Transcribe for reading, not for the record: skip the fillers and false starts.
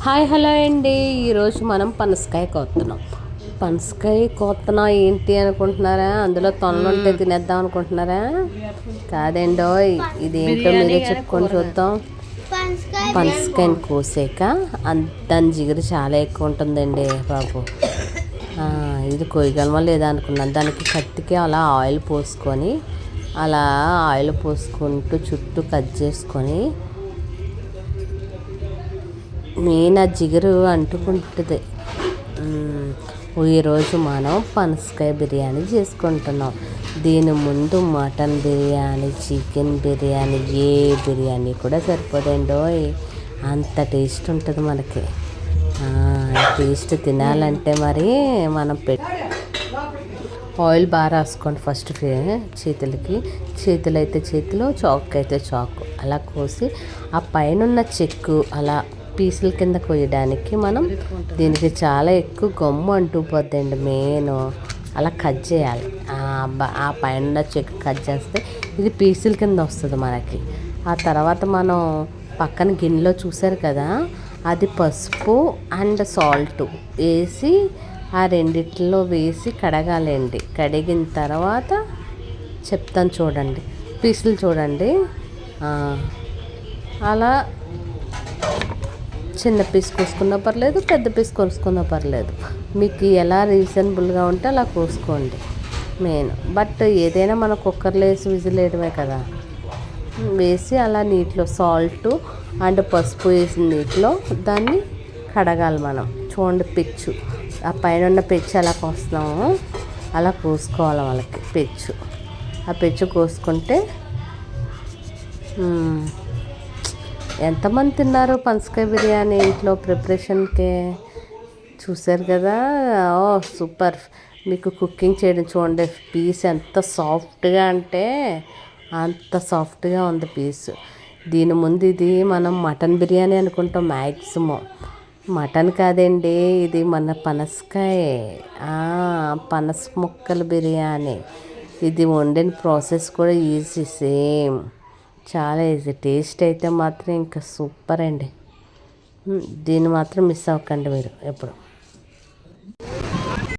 Hi hello అండి. ఈరోజు మనం పనసకాయ కోస్తున్నాం. పనసకాయ కోస్తున్నాం ఏంటి అనుకుంటున్నారా? అందులో తొనలుంటే తినేద్దాం అనుకుంటున్నారా? కాదండోయ్, ఇదేంటో మీరే చెప్పుకొని చూద్దాం. పనసకాయని కోసాక దాని జిగురు చాలా ఎక్కువ ఉంటుందండి బాబు. ఇది కొయ్యగలమా లేదా అనుకున్నాను. దానికి కత్తికి అలా ఆయిల్ పోసుకొని అలా ఆయిల్ పోసుకుంటూ చుట్టూ కట్ చేసుకొని మెయిన్ ఆ జిగురు అంటుకుంటుంది. ఈరోజు మనం పనసకాయ బిర్యానీ చేసుకుంటున్నాం. దీని ముందు మటన్ బిర్యానీ, చికెన్ బిర్యానీ, ఏ బిర్యానీ కూడా సరిపోదండి. అంత టేస్ట్ ఉంటుంది మనకి. టేస్ట్ తినాలంటే మరి మనం ఆయిల్ బాగా రాసుకోండి ఫస్ట్ చేతులకి. చేతులు అయితే చేతులు, చాకు అయితే చాకు అలా కోసి ఆ పైన చెక్కు అలా పీసుల కింద కొయ్యడానికి మనం దీనికి చాలా ఎక్కువ గమ్ము అంటూ పోద్దండి. మెయిన్ అలా కట్ చేయాలి. ఆ పైన చెక్కు కట్ చేస్తే ఇది పీసుల కింద వస్తుంది మనకి. ఆ తర్వాత మనం పక్కన గిన్నెలో చూసారు కదా, అది పసుపు అండ్ సాల్ట్ వేసి ఆ రెండిట్లో వేసి కడగాలండి. కడిగిన తర్వాత చెప్తాను చూడండి, పీసులు చూడండి. అలా చిన్న పీస్ కోసుకున్నా పర్లేదు, పెద్ద పీస్ కోసుకున్నా పర్లేదు. మీకు ఎలా రీజనబుల్గా ఉంటే అలా కోసుకోండి మెయిన్. బట్ ఏదైనా మన కుక్కర్లో వేసి విజిల్ వేయడమే కదా. వేసి అలా నీటిలో సాల్ట్ అండ్ పసుపు వేసిన నీటిలో దాన్ని కడగాలి మనం. చూడండి పెచ్చు, ఆ పైన ఉన్న పెచ్చు ఎలా కోస్తున్నామో అలా కోసుకోవాలి వాళ్ళకి పెచ్చు. ఆ పెచ్చు కోసుకుంటే ఎంతమంది తిన్నారు పనసకాయ బిర్యానీ ఇంట్లో ప్రిపరేషన్కి? చూసారు కదా. సూపర్. మీకు కుకింగ్ చేయడం చూడండి, పీస్ ఎంత సాఫ్ట్గా అంటే అంత సాఫ్ట్గా ఉంది పీస్. దీని ముందు ఇది మనం మటన్ బిర్యానీ అనుకుంటాం మ్యాక్సిమం. మటన్ కాదండి, ఇది మన పనసకాయ పనస ముక్కల బిర్యానీ. ఇది వండిన ప్రాసెస్ కూడా ఈజీ, సేమ్ చాలా ఈజీ. టేస్ట్ అయితే మాత్రం ఇంకా సూపర్ అండి. దీన్ని మాత్రం మిస్ అవ్వకండి మీరు ఎప్పుడు.